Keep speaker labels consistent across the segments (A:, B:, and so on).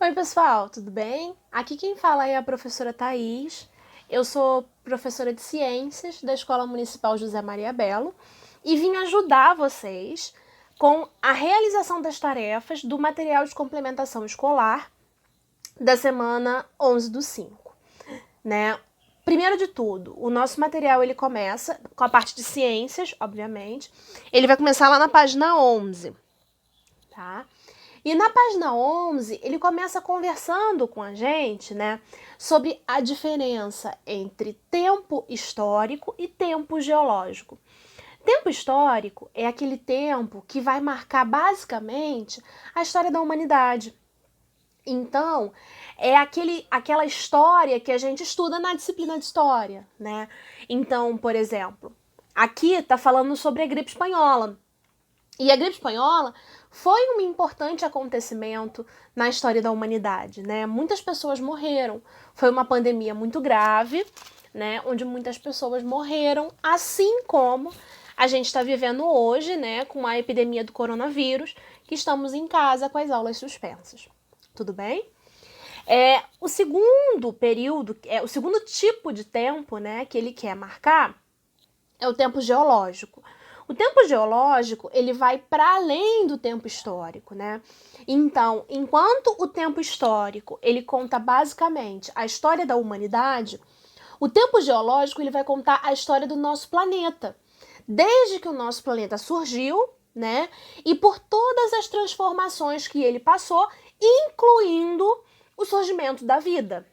A: Oi, pessoal, tudo bem? Aqui quem fala é a professora Thaís. Eu sou professora de Ciências da Escola Municipal José Maria Belo e vim ajudar vocês com a realização das tarefas do material de complementação escolar da semana 11 do 5, né? Primeiro de tudo, o nosso material ele começa com a parte de ciências, obviamente. Ele vai começar lá na página 11, tá? E na página 11, ele começa conversando com a gente, né, sobre a diferença entre tempo histórico e tempo geológico. Tempo histórico é aquele tempo que vai marcar basicamente a história da humanidade. Então, é aquela história que a gente estuda na disciplina de história, né? Então, por exemplo, aqui está falando sobre a gripe espanhola. E a gripe espanhola foi um importante acontecimento na história da humanidade, né? Muitas pessoas morreram. Foi uma pandemia muito grave, né? Onde muitas pessoas morreram, assim como a gente está vivendo hoje, né? Com a epidemia do coronavírus, que estamos em casa com as aulas suspensas. Tudo bem? O segundo período, o segundo tipo de tempo, né? Que ele quer marcar é o tempo geológico. O tempo geológico, ele vai para além do tempo histórico, né? Então, enquanto o tempo histórico, ele conta basicamente a história da humanidade, o tempo geológico, ele vai contar a história do nosso planeta. Desde que o nosso planeta surgiu, né? E por todas as transformações que ele passou, incluindo o surgimento da vida.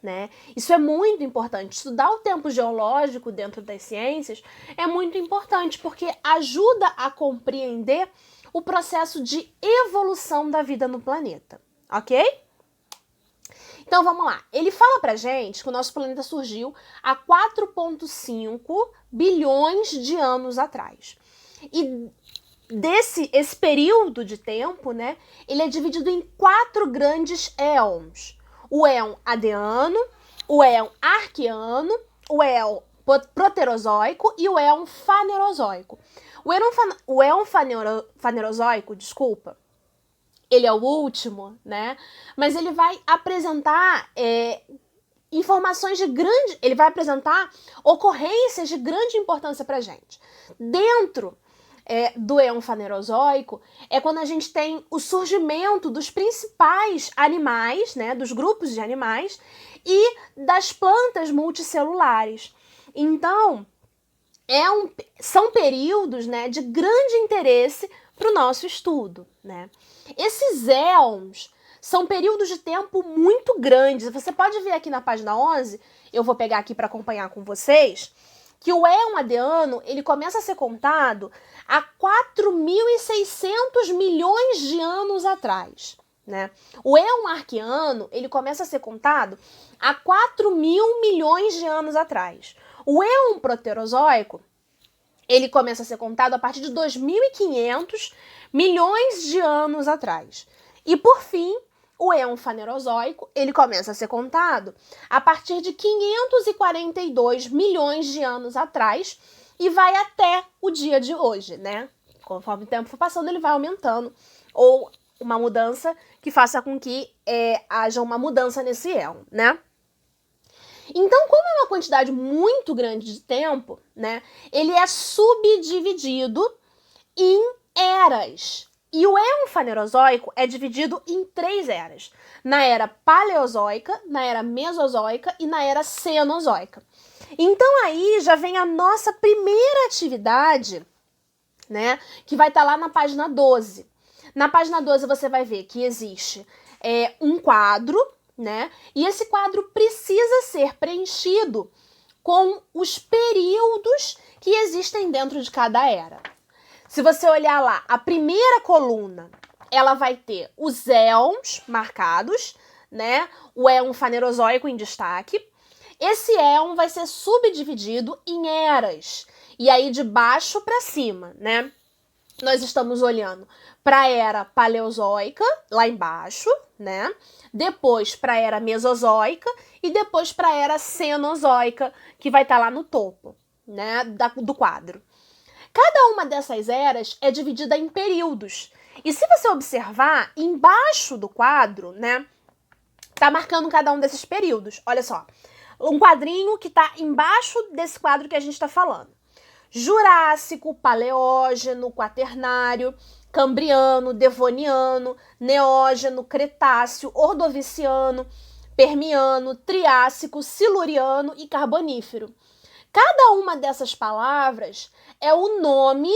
A: Né? Isso é muito importante. Estudar o tempo geológico dentro das ciências é muito importante porque ajuda a compreender o processo de evolução da vida no planeta, ok? Então vamos lá. Ele fala pra gente que o nosso planeta surgiu há 4,5 bilhões de anos atrás. E esse período de tempo, né, ele é dividido em 4 grandes éons. O éon Adeano, o éon Arqueano, o éon Proterozoico e o éon Fanerozoico. O éon Fanerozoico, desculpa, ele é o último, né? Mas ele vai apresentar informações de grande... Ele vai apresentar ocorrências de grande importância pra gente. Dentro do éon fanerozoico é quando a gente tem o surgimento dos principais animais, né, dos grupos de animais e das plantas multicelulares. Então, são períodos, né, de grande interesse para o nosso estudo, né? Esses éons são períodos de tempo muito grandes. Você pode ver aqui na página 11, eu vou pegar aqui para acompanhar com vocês, que o éon Adeano, ele começa a ser contado há 4.600 milhões de anos atrás, né? O éon Arqueano, ele começa a ser contado há 4.000 milhões de anos atrás. O éon Proterozoico, ele começa a ser contado a partir de 2.500 milhões de anos atrás. E, por fim, o éon fanerozoico, ele começa a ser contado a partir de 542 milhões de anos atrás e vai até o dia de hoje, né? Conforme o tempo for passando, ele vai aumentando. Ou uma mudança que faça com que haja uma mudança nesse éon, né? Então, como é uma quantidade muito grande de tempo, né, ele é subdividido em eras. E o éon fanerozoico é dividido em 3 eras. Na era paleozoica, na era mesozoica e na era cenozoica. Então aí já vem a nossa primeira atividade, né, que vai estar lá na página 12. Na página 12 você vai ver que existe um quadro, né? E esse quadro precisa ser preenchido com os períodos que existem dentro de cada era. Se você olhar lá, a primeira coluna, ela vai ter os éons marcados, né? O éon fanerozoico em destaque. Esse éon vai ser subdividido em eras. E aí de baixo para cima, né? Nós estamos olhando para a era paleozoica, lá embaixo, né? Depois para a era mesozoica e depois para a era cenozoica, que vai estar lá no topo, né, do quadro. Cada uma dessas eras é dividida em períodos. E se você observar, embaixo do quadro, né, tá marcando cada um desses períodos. Olha só, um quadrinho que tá embaixo desse quadro que a gente tá falando. Jurássico, Paleógeno, Quaternário, Cambriano, Devoniano, Neógeno, Cretáceo, Ordoviciano, Permiano, Triássico, Siluriano e Carbonífero. Cada uma dessas palavras é o nome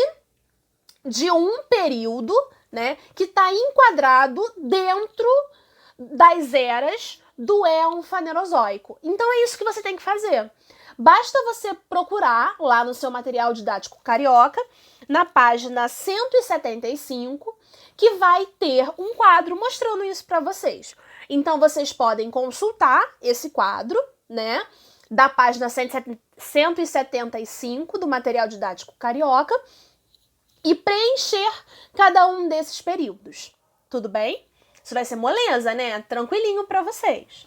A: de um período, né, que está enquadrado dentro das eras do Éon Fanerozoico. Então é isso que você tem que fazer. Basta você procurar lá no seu material didático carioca, na página 175, que vai ter um quadro mostrando isso para vocês. Então vocês podem consultar esse quadro, né, da página 175 do material didático carioca e preencher cada um desses períodos. Tudo bem? Isso vai ser moleza, né? Tranquilinho para vocês.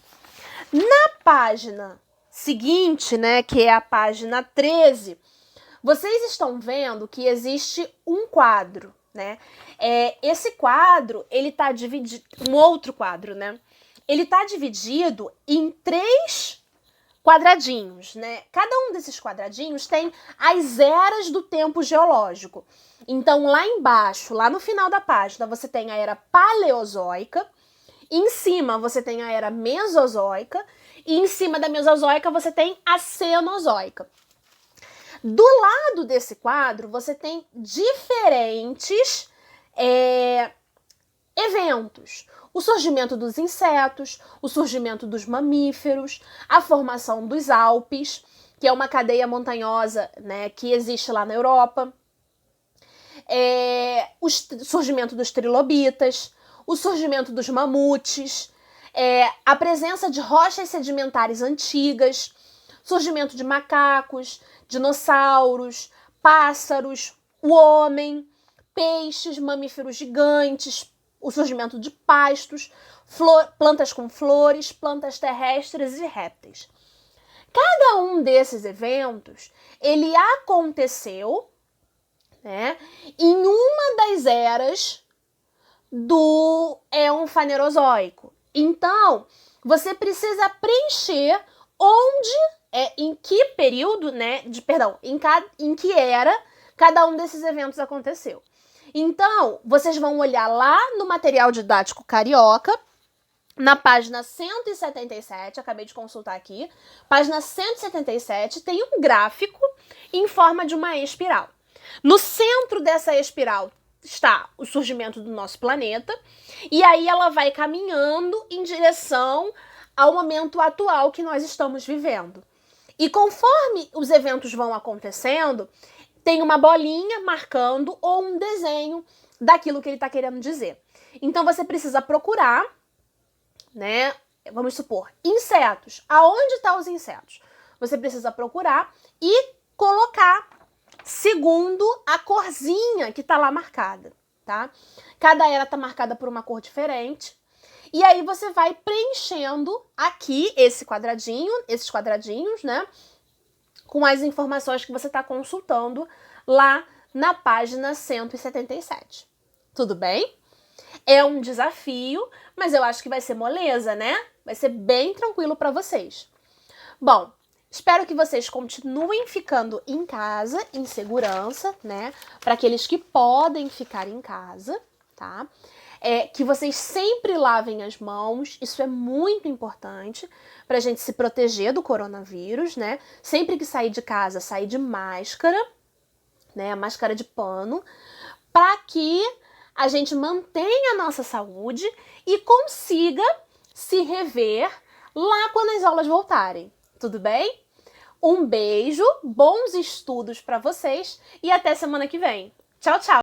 A: Na página seguinte, né, que é a página 13, vocês estão vendo que existe um quadro, né? Esse quadro, ele tá dividido, um outro quadro, né? Ele tá dividido em 3 quadradinhos, né? Cada um desses quadradinhos tem as eras do tempo geológico. Então, lá embaixo, lá no final da página, você tem a era Paleozoica, em cima você tem a era Mesozoica, e em cima da Mesozoica você tem a Cenozoica. Do lado desse quadro, você tem diferentes eventos. O surgimento dos insetos, o surgimento dos mamíferos, a formação dos Alpes, que é uma cadeia montanhosa, né, que existe lá na Europa, o surgimento dos trilobitas, o surgimento dos mamutes, a presença de rochas sedimentares antigas, surgimento de macacos, dinossauros, pássaros, o homem, peixes, mamíferos gigantes, o surgimento de pastos, plantas com flores, plantas terrestres e répteis. Cada um desses eventos, ele aconteceu, né, em uma das eras do Éon Fanerozoico. Então, você precisa preencher em que período, né, em que era cada um desses eventos aconteceu. Então, vocês vão olhar lá no material didático carioca, na página 177, acabei de consultar aqui, página 177, tem um gráfico em forma de uma espiral. No centro dessa espiral está o surgimento do nosso planeta, e aí ela vai caminhando em direção ao momento atual que nós estamos vivendo. E conforme os eventos vão acontecendo, tem uma bolinha marcando ou um desenho daquilo que ele está querendo dizer. Então você precisa procurar, né? Vamos supor, insetos. Aonde estão os insetos? Você precisa procurar e colocar segundo a corzinha que está lá marcada, tá? Cada era está marcada por uma cor diferente. E aí você vai preenchendo aqui esses quadradinhos, né? Com as informações que você está consultando lá na página 177. Tudo bem? É um desafio, mas eu acho que vai ser moleza, né? Vai ser bem tranquilo para vocês. Bom, espero que vocês continuem ficando em casa, em segurança, né? Para aqueles que podem ficar em casa, tá? Que vocês sempre lavem as mãos, isso é muito importante para a gente se proteger do coronavírus, né? Sempre que sair de casa, sair de máscara, né? Máscara de pano, para que a gente mantenha a nossa saúde e consiga se rever lá quando as aulas voltarem. Tudo bem? Um beijo, bons estudos para vocês e até semana que vem. Tchau, tchau!